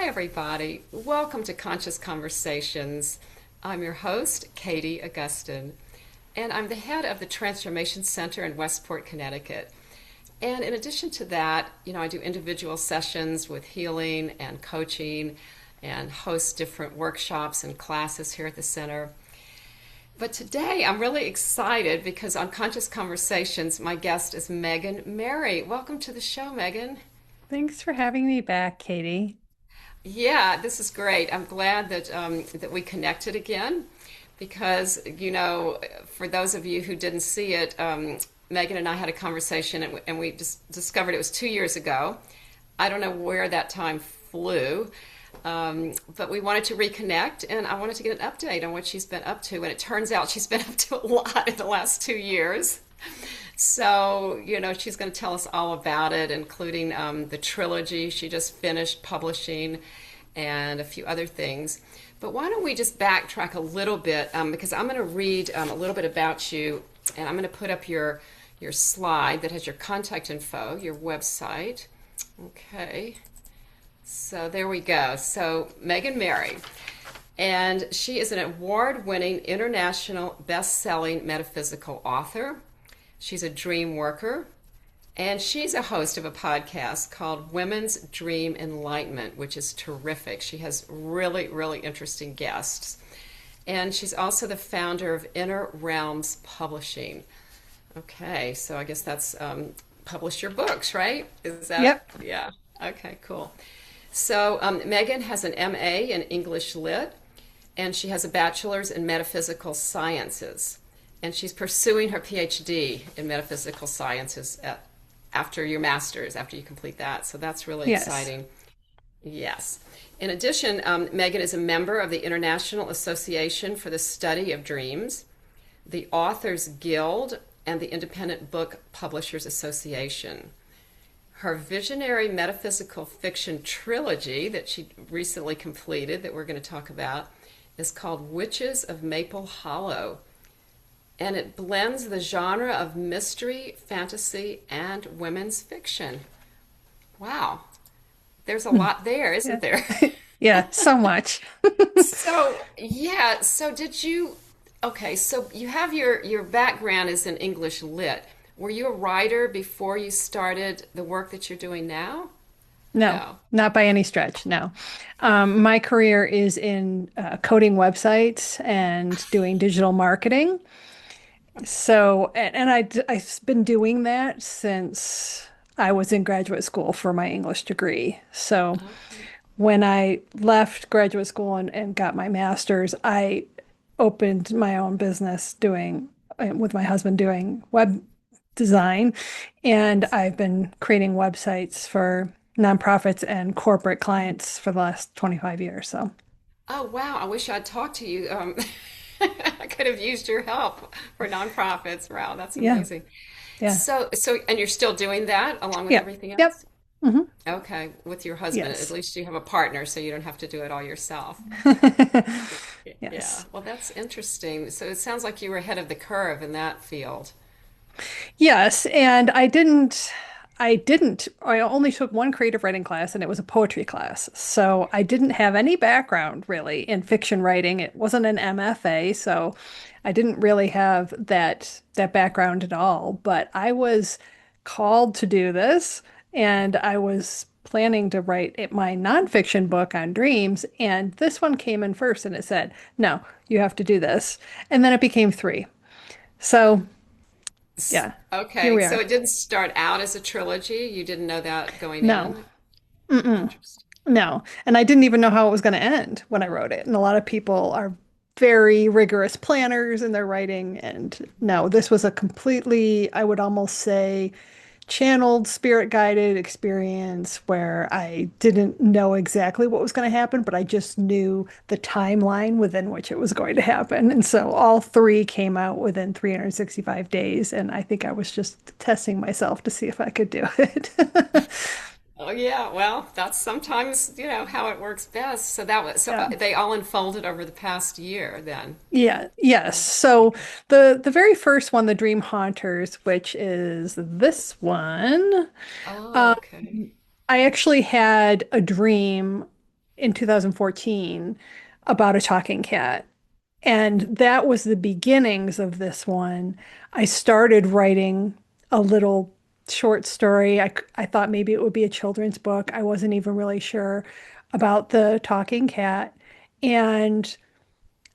everybody. Welcome to Conscious Conversations. I'm your host, Katie Augustyn, and I'm the head of the Transformation Center in Westport, Connecticut. And in addition to that, I do individual sessions with healing and coaching and host different workshops and classes here at the center. But today I'm really excited because on Conscious Conversations, my guest is Megan Mary. Welcome to the show, Megan. Thanks for having me back, Katie. Yeah, this is great. I'm glad that we connected again because, for those of you who didn't see it, Megan and I had a conversation and we just discovered it was 2 years ago. I don't know where that time flew, but we wanted to reconnect and I wanted to get an update on what she's been up to. And it turns out she's been up to a lot in the last 2 years. So, she's going to tell us all about it, including the trilogy she just finished publishing and a few other things. But why don't we just backtrack a little bit because I'm going to read a little bit about you, and I'm going to put up your slide that has your contact info, your website. Okay, so there we go. So Megan Mary, and she is an award-winning international best-selling metaphysical author. She's a dreamworker, and she's a host of a podcast called Women's Dream Enlightenment, which is terrific. She has really, really interesting guests. And she's also the founder of Inner Realms Publishing. Okay, so I guess that's publish your books, right? Is that? Yep. Yeah. Okay, cool. So Megan has an MA in English Lit, and she has a bachelor's in Metaphysical Sciences. And she's pursuing her PhD in Metaphysical Sciences after your master's, after you complete that. So that's really Yes. exciting. Yes. In addition, Megan is a member of the International Association for the Study of Dreams, the Authors Guild, and the Independent Book Publishers Association. Her visionary metaphysical fiction trilogy that she recently completed, that we're going to talk about, is called Witches of Maple Hollow. And it blends the genre of mystery, fantasy, and women's fiction. Wow. There's a lot there, Yeah. isn't there? Yeah, so much. So, yeah, so okay, so you have your background is in English Lit. Were you a writer before you started the work that you're doing now? No, No. not by any stretch. No. My career is in coding websites and doing digital marketing. So, I've been doing that since I was in graduate school for my English degree. So, Okay. when I left graduate school and got my master's, I opened my own business with my husband doing web design. And I've been creating websites for nonprofits and corporate clients for the last 25 years. So, Oh, wow. I wish I'd talked to you. I could have used your help for nonprofits. Wow, that's yeah, amazing. yeah, And you're still doing that along with yeah, everything yep. else? Hmm. Okay, with your husband. At Yes. least you have a partner, so you don't have to do it all yourself. Yeah. Yes. Well, that's interesting. So it sounds like you were ahead of the curve in that field. Yes, and I only took one creative writing class and it was a poetry class. So I didn't have any background really in fiction writing. It wasn't an MFA, so I didn't really have that background at all, but I was called to do this and I was planning to write my nonfiction book on dreams, and this one came in first and it said, "No, you have to do this." And then it became three. So, yeah, here Okay, we so are. it didn't start out as a trilogy. You didn't know that going No. in. Mm-mm. Interesting. No. And I didn't even know how it was going to end when I wrote it. And a lot of people are very rigorous planners in their writing. And no, this was a completely, I would almost say, channeled, spirit guided experience where I didn't know exactly what was going to happen, but I just knew the timeline within which it was going to happen. And so all three came out within 365 days. And I think I was just testing myself to see if I could do it. Oh yeah, well, that's sometimes, how it works best. So Yeah. they all unfolded over the past year then. Yeah, yes. So the very first one, the Dream Haunters, which is this one, Oh, um, okay. I actually had a dream in 2014 about a talking cat. And that was the beginnings of this one. I started writing a little short story. I thought maybe it would be a children's book. I wasn't even really sure about the talking cat. And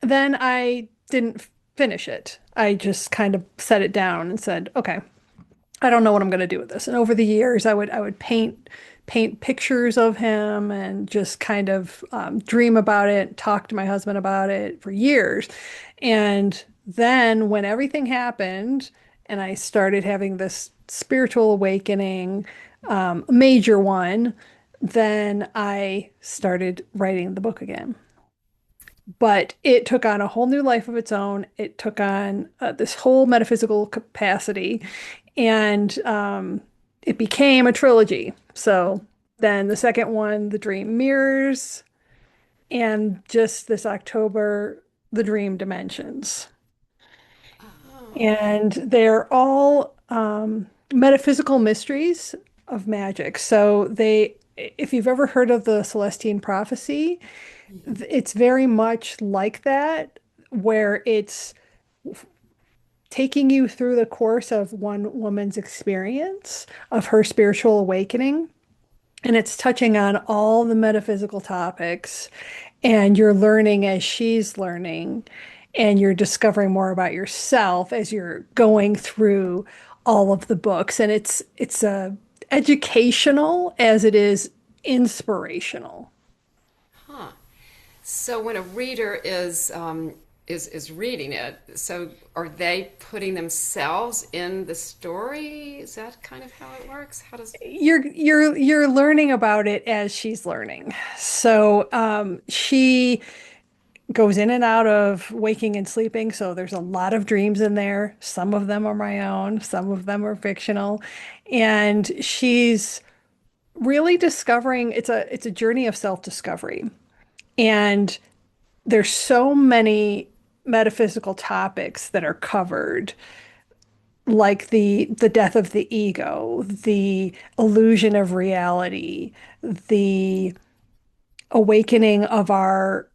then I didn't finish it. I just kind of set it down and said, okay, I don't know what I'm going to do with this. And over the years, I would paint pictures of him and just kind of dream about it, talk to my husband about it for years. And then when everything happened and I started having this spiritual awakening, a major one, then I started writing the book again. But it took on a whole new life of its own. It took on this whole metaphysical capacity, and it became a trilogy. So then the second one, The Dream Mirrors, and just this October, The Dream Dimensions. Oh, And they're all metaphysical mysteries of magic. So if you've ever heard of the Celestine prophecy, yeah. it's very much like that, where it's taking you through the course of one woman's experience of her spiritual awakening. And it's touching on all the metaphysical topics, and you're learning as she's learning, and you're discovering more about yourself as you're going through all of the books. And it's educational as it is inspirational. Huh. So when a reader is reading it, so are they putting themselves in the story? Is that kind of how it works? How does? You're learning about it as she's learning. So she goes in and out of waking and sleeping. So there's a lot of dreams in there. Some of them are my own, some of them are fictional. And she's really discovering it's a journey of self-discovery. And there's so many metaphysical topics that are covered, like the death of the ego, the illusion of reality, the awakening of our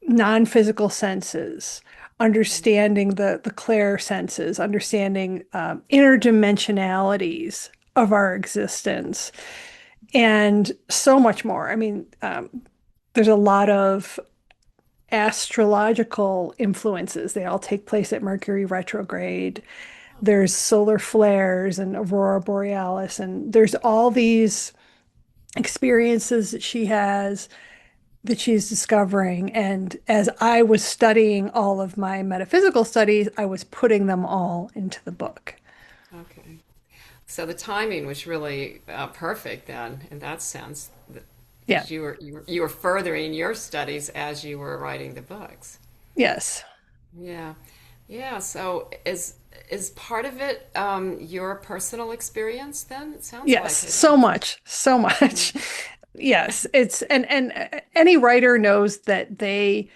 non-physical senses, understanding the clair senses, understanding interdimensionalities of our existence, and so much more. I mean, there's a lot of astrological influences. They all take place at Mercury retrograde. There's solar flares and aurora borealis, and there's all these experiences that she has that she's discovering. And as I was studying all of my metaphysical studies, I was putting them all into the book. Okay. So the timing was really perfect then, in that sense, Yeah. because you were furthering your studies as you were writing the books. Yes. Yeah, yeah. So is part of it your personal experience? Then it sounds Yes. like it. So much. So much. Yes. It's and any writer knows that they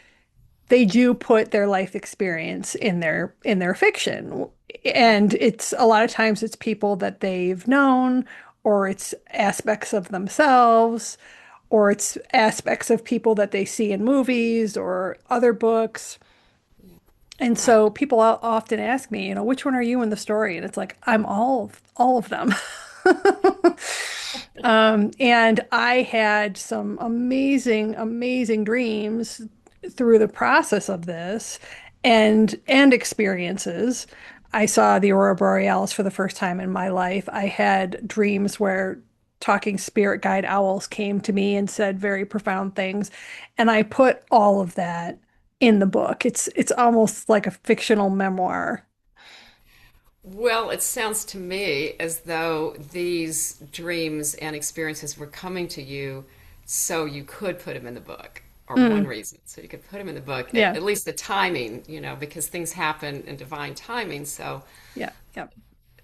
do put their life experience in their fiction. And it's a lot of times it's people that they've known, or it's aspects of themselves, or it's aspects of people that they see in movies or other books. And Right. so people often ask me, which one are you in the story? And it's like, I'm all of them. And I had some amazing, amazing dreams through the process of this, and experiences. I saw the aurora borealis for the first time in my life. I had dreams where talking spirit guide owls came to me and said very profound things, and I put all of that in the book. It's almost like a fictional memoir. Well, it sounds to me as though these dreams and experiences were coming to you so you could put them in the book, or one Mm, reason, so you could put them in the book, yeah, at least the timing, because things happen in divine timing. So yeah, yeah.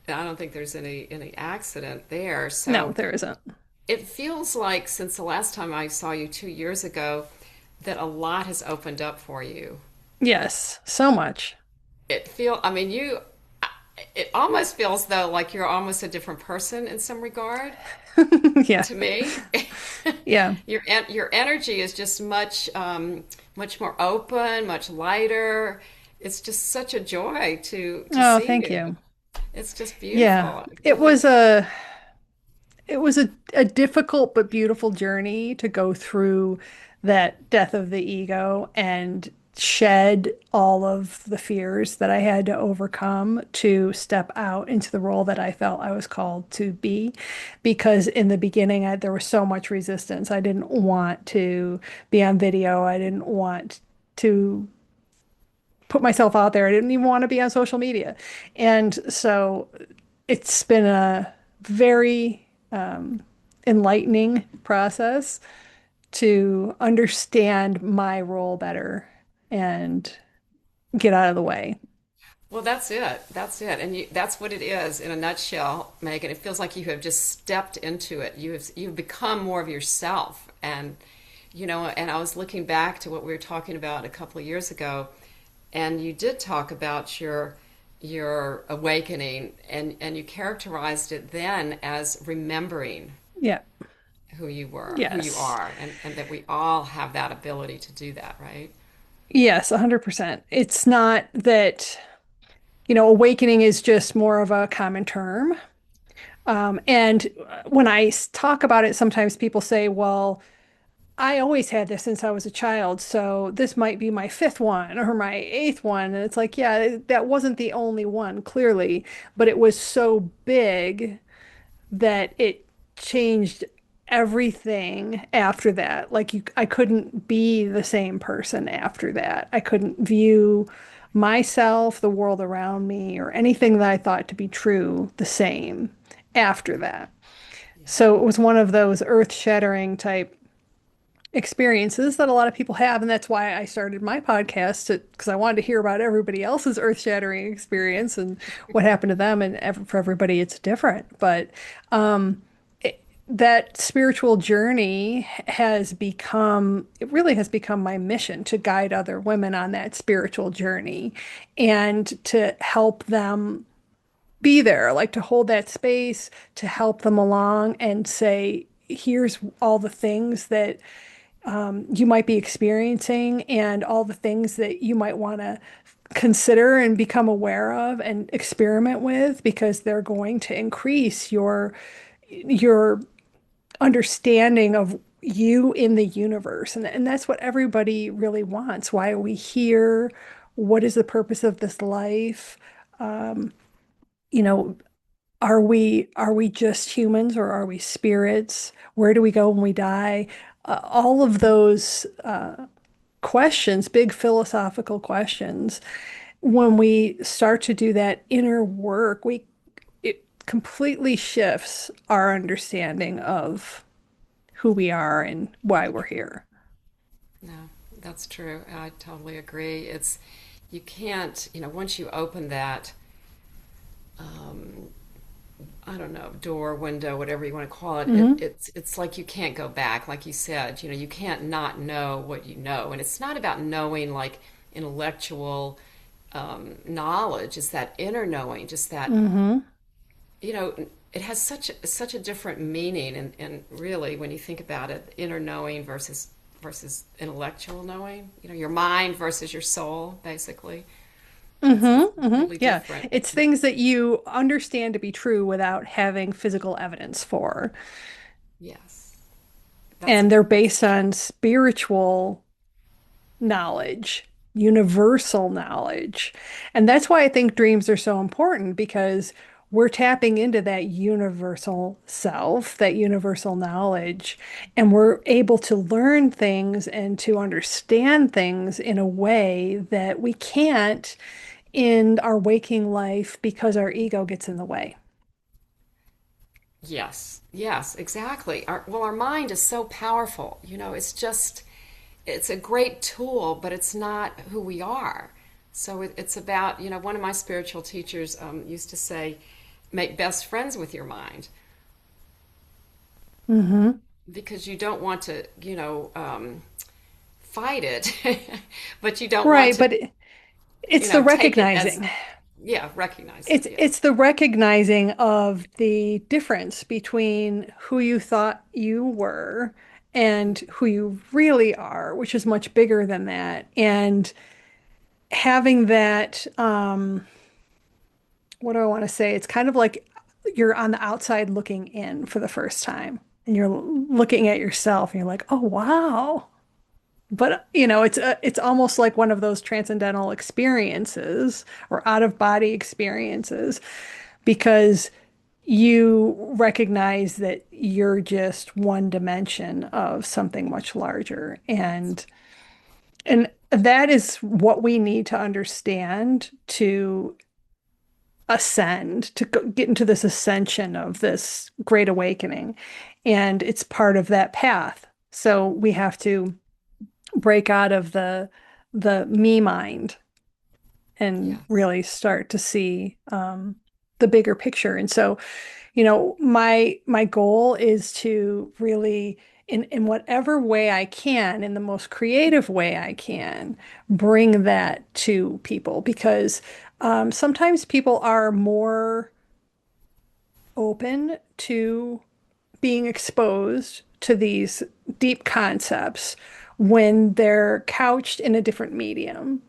I don't think there's any accident there. No, So there isn't. it feels like since the last time I saw you 2 years ago, that a lot has opened up for you. Yes, so much. I mean, it almost feels though like you're almost a different person in some regard. Yeah. To me, Yeah. your energy is just much more open, much lighter. It's just such a joy to Oh, see thank you. you. It's just Yeah. beautiful. It was a difficult but beautiful journey to go through that death of the ego and shed all of the fears that I had to overcome to step out into the role that I felt I was called to be. Because in the beginning, there was so much resistance. I didn't want to be on video. I didn't want to put myself out there. I didn't even want to be on social media. And so it's been a very enlightening process to understand my role better and get out of the way. Well, that's it. That's it. And that's what it is in a nutshell, Megan. It feels like you have just stepped into it. You've become more of yourself. And and I was looking back to what we were talking about a couple of years ago, and you did talk about your awakening, and you characterized it then as remembering Yeah. who you were, who you Yes. are, and that we all have that ability to do that, right? Yes, 100%. It's not that, awakening is just more of a common term. And when I talk about it, sometimes people say, well, I always had this since I was a child, so this might be my fifth one or my eighth one. And it's like, yeah, that wasn't the only one, clearly, but it was so big that it changed everything after that. Like I couldn't be the same person after that. I couldn't view myself, the world around me, or anything that I thought to be true the same after that. Yeah. So it was one of those earth-shattering type experiences that a lot of people have, and that's why I started my podcast because I wanted to hear about everybody else's earth-shattering experience and what happened to them. And for everybody, it's different. But that spiritual journey it really has become my mission to guide other women on that spiritual journey and to help them be there, like to hold that space, to help them along and say, here's all the things that you might be experiencing and all the things that you might want to consider and become aware of and experiment with because they're going to increase your understanding of you in the universe. And that's what everybody really wants. Why are we here? What is the purpose of this life? You know, are we just humans or are we spirits? Where do we go when we die? All of those questions, big philosophical questions, when we start to do that inner work, we it completely shifts our understanding of who we are and why we're here. No, that's true. I totally agree. You can't, once you open that, um, I don't know, door, window, whatever you want to call it, Hmm. it's like you can't go back. Like you said, you can't not know what you know. And it's not about knowing like intellectual knowledge. It's that inner knowing, just that, Hmm. you know, it has such a different meaning. And really, when you think about it, inner knowing versus intellectual knowing, your mind versus your soul, basically. It's really Yeah. different. It's things that you understand to be true without having physical evidence for. Yes. That's And they're that's based on spiritual knowledge, universal knowledge. And that's why I think dreams are so important because we're tapping into that universal self, that universal knowledge, and we're able to learn things and to understand things in a way that we can't in our waking life because our ego gets in the way. Yes, yes, exactly. Our mind is so powerful. It's a great tool, but it's not who we are. So it's about, one of my spiritual teachers used to say, make best friends with your mind Hmm. because you don't want to, fight it, but you don't want Right, to, but it's the take it as, recognizing. Yeah, recognize it. Yeah. It's the recognizing of the difference between who you thought you were and who you really are, which is much bigger than that. And having that, what do I want to say? It's kind of like you're on the outside looking in for the first time, and you're looking at yourself, and you're like, oh, wow. But it's almost like one of those transcendental experiences or out of body experiences because you recognize that you're just one dimension of something much larger. And that is what we need to understand to ascend, to get into this ascension of this great awakening. And it's part of that path. So we have to break out of the me mind and Yes. really start to see the bigger picture. And so, my goal is to really, in whatever way I can, in the most creative way I can, bring that to people because sometimes people are more open to being exposed to these deep concepts when they're couched in a different medium.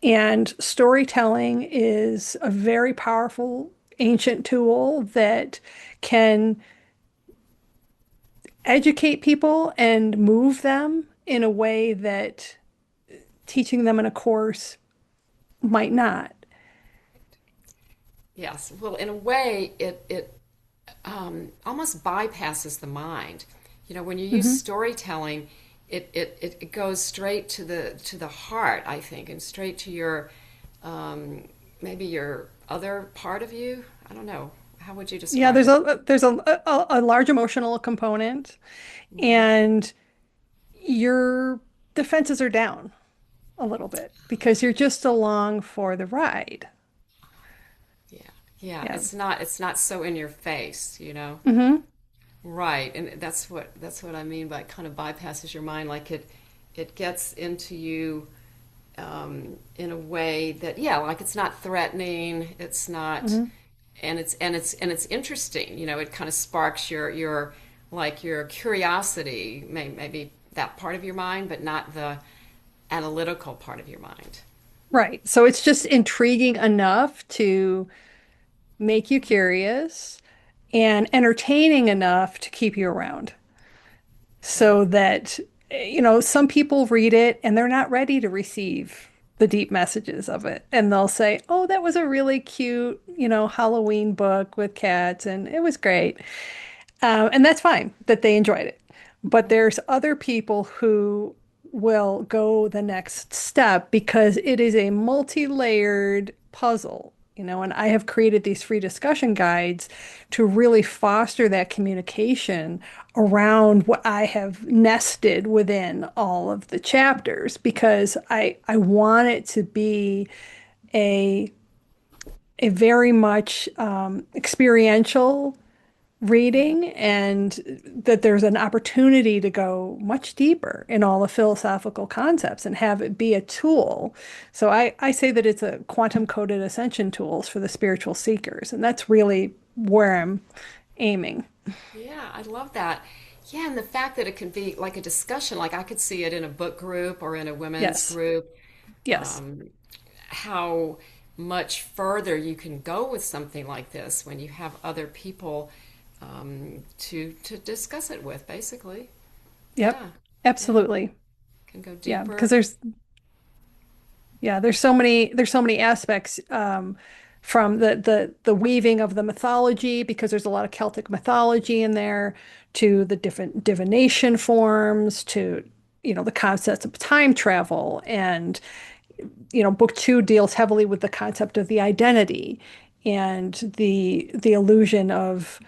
And storytelling is a very powerful ancient tool that can educate people and move them in a way that teaching them in a course might not. Yes. Well, in a way, it almost bypasses the mind. You know, when you use Hmm. storytelling, it goes straight to the heart, I think, and straight to your maybe your other part of you. I don't know. How would you Yeah, describe it? there's a large emotional component, and your defenses are down a little bit because you're just along for the ride. Yeah. Yeah. Yeah. It's not so in your face, you know. Hmm. Right. And that's what I mean by kind of bypasses your mind. Like it gets into you in a way that yeah, like it's not threatening. It's not, Hmm. and it's interesting. You know, it kind of sparks your like your curiosity, maybe that part of your mind, but not the analytical part of your mind. Right. So it's just intriguing enough to make you curious and entertaining enough to keep you around. Yeah. So that, some people read it and they're not ready to receive the deep messages of it. And they'll say, oh, that was a really cute, Halloween book with cats, and it was great. And that's fine that they enjoyed it. But there's other people who will go the next step because it is a multi-layered puzzle, and I have created these free discussion guides to really foster that communication around what I have nested within all of the chapters because I want it to be a a very much experiential reading and that there's an opportunity to go much deeper in all the philosophical concepts and have it be a tool. So I say that it's a quantum coded ascension tools for the spiritual seekers. And that's really where I'm aiming. Yeah, I love that. Yeah, and the fact that it can be like a discussion, like I could see it in a book group or in a women's Yes. group, Yes. how much further you can go with something like this when you have other people to discuss it with, basically. Yep. Yeah, yeah, Absolutely. can go Yeah, because deeper. there's so many aspects from the weaving of the mythology because there's a lot of Celtic mythology in there to the different divination forms to the concepts of time travel and book two deals heavily with the concept of the identity and the illusion of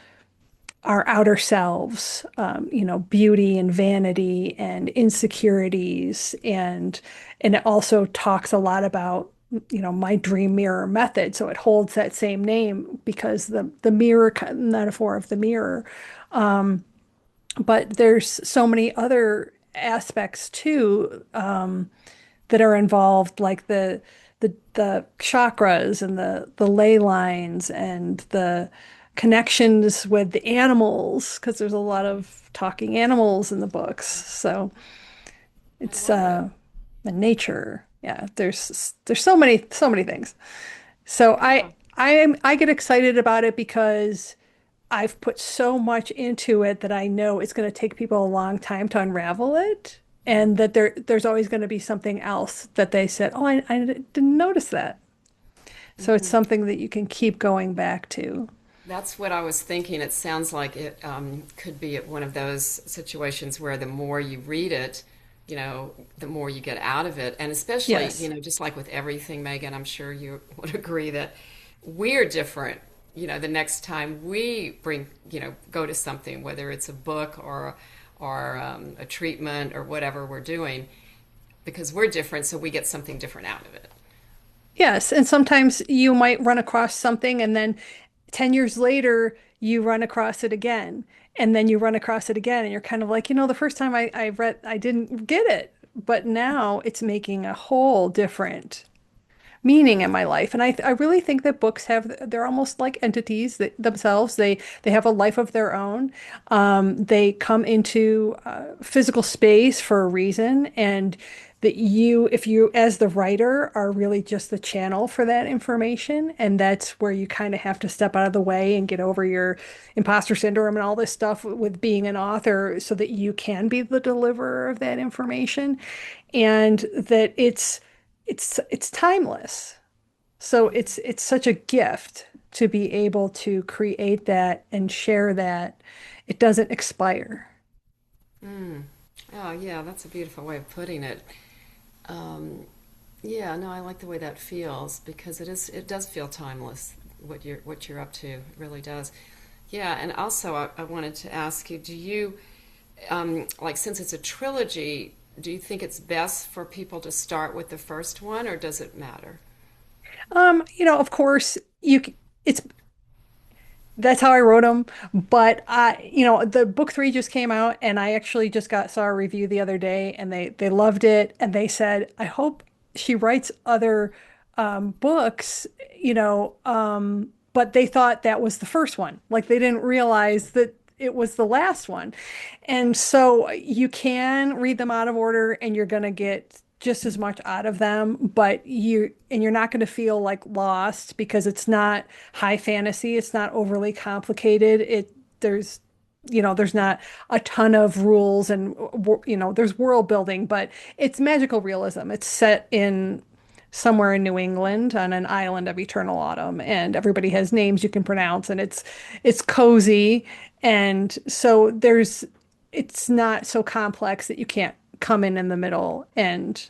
our outer selves, beauty and vanity and insecurities, and it also talks a lot about my dream mirror method. So it holds that same name because the mirror metaphor of the mirror. But there's so many other aspects too that are involved, like the the chakras and the ley lines and the connections with the animals, because there's a lot of talking animals in the books. So I it's love it. and nature. Yeah, there's so many things. So Yeah. I get excited about it because I've put so much into it that I know it's going to take people a long time to unravel it, and that there's always going to be something else that they said, "Oh, I didn't notice that." So it's Mm-hmm. something that you can keep going back to. That's what I was thinking. It sounds like it could be one of those situations where the more you read it, the more you get out of it. And especially, Yes. just like with everything, Megan, I'm sure you would agree that we're different. The next time we go to something, whether it's a book or a treatment or whatever we're doing, because we're different, so we get something different out of it. Yes, and sometimes you might run across something and then 10 years later you run across it again. And then you run across it again and you're kind of like, the first time I read, I didn't get it. But now it's making a whole different meaning in my life. And I really think that books they're almost like entities that, themselves. They have a life of their own. They come into physical space for a reason, and that if you as the writer are really just the channel for that information, and that's where you kind of have to step out of the way and get over your imposter syndrome and all this stuff with being an author, so that you can be the deliverer of that information, and that it's timeless. So it's such a gift to be able to create that and share that. It doesn't expire. Mm. Oh, yeah, that's a beautiful way of putting it. Um, Yeah, no, I like the way that feels because it does feel timeless what you're up to. It really does. Yeah, and also I wanted to ask you, do you like since it's a trilogy, do you think it's best for people to start with the first one or does it matter? Of course, it's that's how I wrote them. But the book three just came out, and I actually just saw a review the other day, and they loved it, and they said, I hope she writes other books, but they thought that was the first one. Like they didn't realize that it was the last one. And so you can read them out of order, and you're gonna get just as much out of them, but you're not going to feel like lost because it's not high fantasy. It's not overly complicated. There's there's not a ton of rules, and there's world building, but it's magical realism. It's set in somewhere in New England on an island of eternal autumn, and everybody has names you can pronounce, and it's cozy, and so it's not so complex that you can't come in the middle and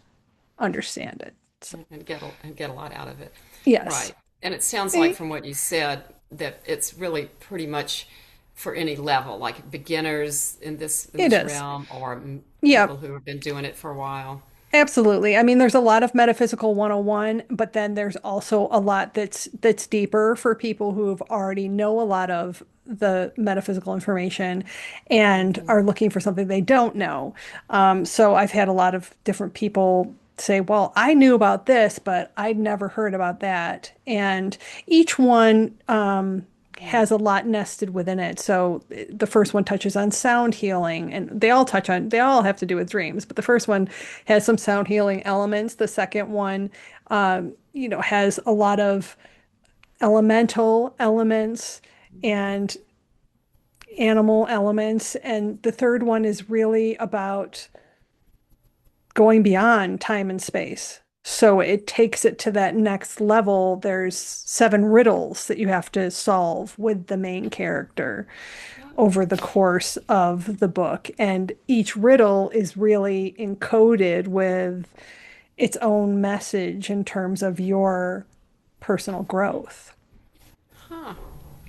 understand it. So, And get a lot out of it. yes. Right. And it sounds like Eh, from what you said that it's really pretty much for any level, like beginners in this in It this is. realm or Yeah, people who have been doing it for a while. absolutely. I mean, there's a lot of metaphysical 101, but then there's also a lot that's deeper for people who've already know a lot of the metaphysical information and Mhm. are looking for something they don't know. So I've had a lot of different people say, well, I knew about this, but I'd never heard about that. And each one has a lot nested within it. So the first one touches on sound healing, and they all have to do with dreams, but the first one has some sound healing elements. The second one, has a lot of elemental elements and animal elements. And the third one is really about going beyond time and space. So it takes it to that next level. There's seven riddles that you have to solve with the main character over the course of the book. And each riddle is really encoded with its own message in terms of your personal growth. Huh.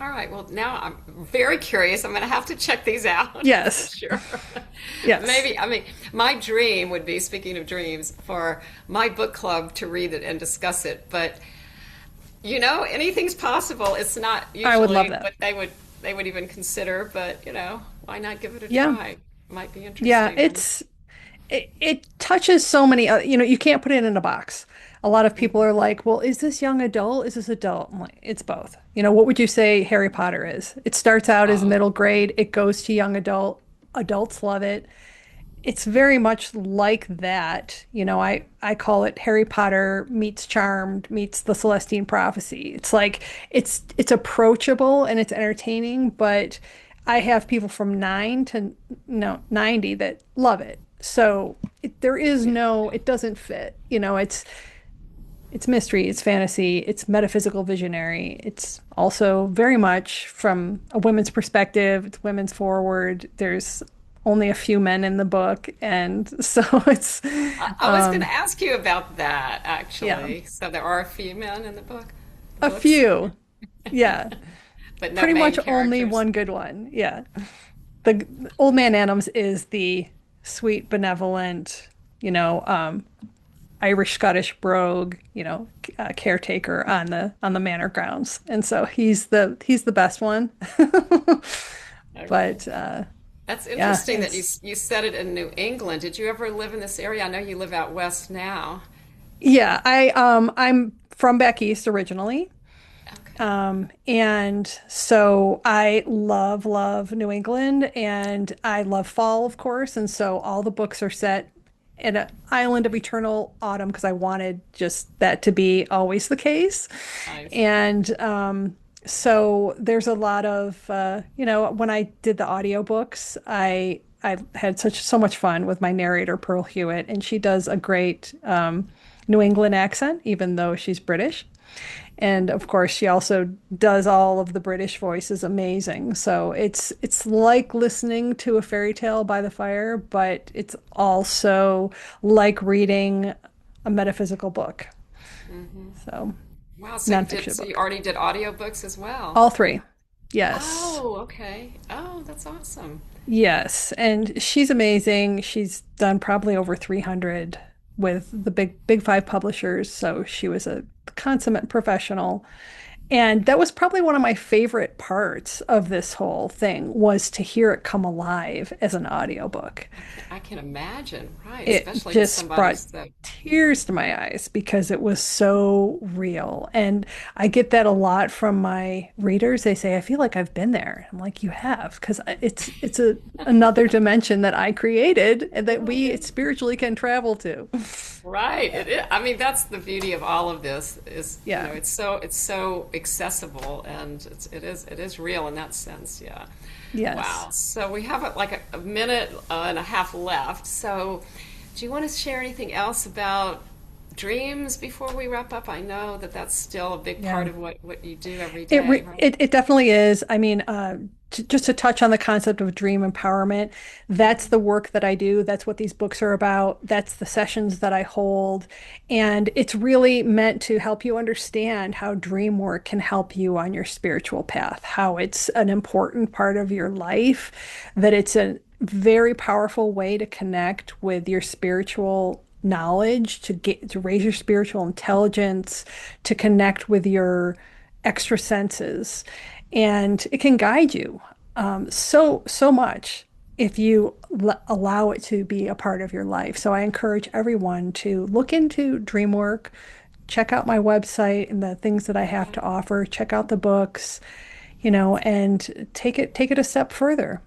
All right. Well, now I'm very curious. I'm going to have to check these out for Yes, sure. yes. Maybe, I mean, my dream would be, speaking of dreams, for my book club to read it and discuss it. But, anything's possible. It's not I would love usually that. what they would even consider, but, why not give it a Yeah. try? Might be Yeah, interesting. it touches so many, you can't put it in a box. A lot of people Mhm. are like, well, is this young adult? Is this adult? I'm like, it's both. What would you say Harry Potter is? It starts out as Oh, middle grade, it goes to young adult. Adults love it. It's very much like that. I call it Harry Potter meets Charmed meets the Celestine Prophecy. It's like it's approachable and it's entertaining, but I have people from 9 to no 90 that love it. So there is yeah. no, it doesn't fit. It's mystery, it's fantasy, it's metaphysical visionary. It's also very much from a women's perspective, it's women's forward. There's only a few men in the book, and so it's I was going to ask you about that, yeah, actually. So there are a few men in the a books, few. Yeah, but no pretty much main only characters. one good one. Yeah. The old man Adams is the sweet, benevolent, you know, um, Irish Scottish brogue, caretaker on the manor grounds, and so he's the best one. Okay. But That's yeah, interesting that you said it in New England. Did you ever live in this area? I know you live out west now. I'm from back east originally. Okay. And so I love New England and I love fall, of course. And so all the books are set in an island of eternal autumn because I wanted just that to be always the case. Nice. And so there's a lot of, when I did the audiobooks, I had so much fun with my narrator, Pearl Hewitt, and she does a great New England accent, even though she's British. And of course, she also does all of the British voices amazing. So it's like listening to a fairy tale by the fire, but it's also like reading a metaphysical book. Hmm. So Wow. nonfiction So you book. already did audiobooks as well. All three. Yes. Oh, okay. Oh, that's awesome. Yes. And she's amazing. She's done probably over 300 with the big five publishers. So she was a consummate professional. And that was probably one of my favorite parts of this whole thing was to hear it come alive as an audiobook. I can imagine, right? It Especially with just somebody brought so. tears to my eyes because it was so real. And I get that a lot from my readers. They say, I feel like I've been there. I'm like, you have, because it's another dimension that I created and that we Right. spiritually can travel to. Right. I mean, that's the beauty of all of this is, Yeah. it's so accessible and it is real in that sense. Yeah. Yes. Wow. So we have like a minute and a half left. So do you want to share anything else about dreams before we wrap up? I know that that's still a big Yeah. part of what you do every day, right? It definitely is. I mean, just to touch on the concept of dream empowerment, that's the work that I do. That's what these books are about. That's the sessions that I hold. And it's really meant to help you understand how dream work can help you on your spiritual path, how it's an important part of your life, that it's a very powerful way to connect with your spiritual knowledge, to raise your spiritual intelligence, to connect with your extra senses, and it can guide you so much if you allow it to be a part of your life. So I encourage everyone to look into dream work, check out my website and the things that I have to offer, check out the books, and take it a step further.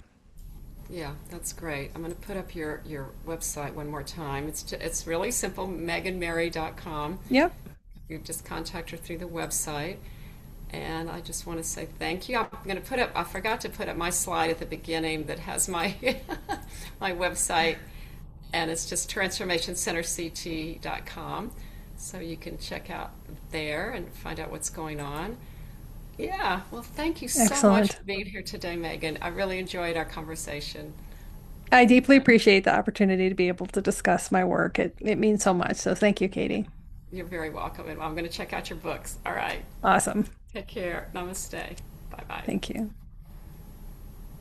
Yeah, that's great. I'm going to put up your website one more time. It's really simple, meganmary.com. Yep. You just contact her through the website. And I just want to say thank you. I'm going to put up, I forgot to put up my slide at the beginning that has my my website, and it's just transformationcenterct.com. So you can check out there and find out what's going on. Yeah, well, thank you so much Excellent. for being here today, Megan. I really enjoyed our conversation. I deeply appreciate the opportunity to be able to discuss my work. It means so much. So thank you, Katie. You're very welcome, and I'm going to check out your books. All right, Awesome. take care. Namaste. Bye bye. Thank you.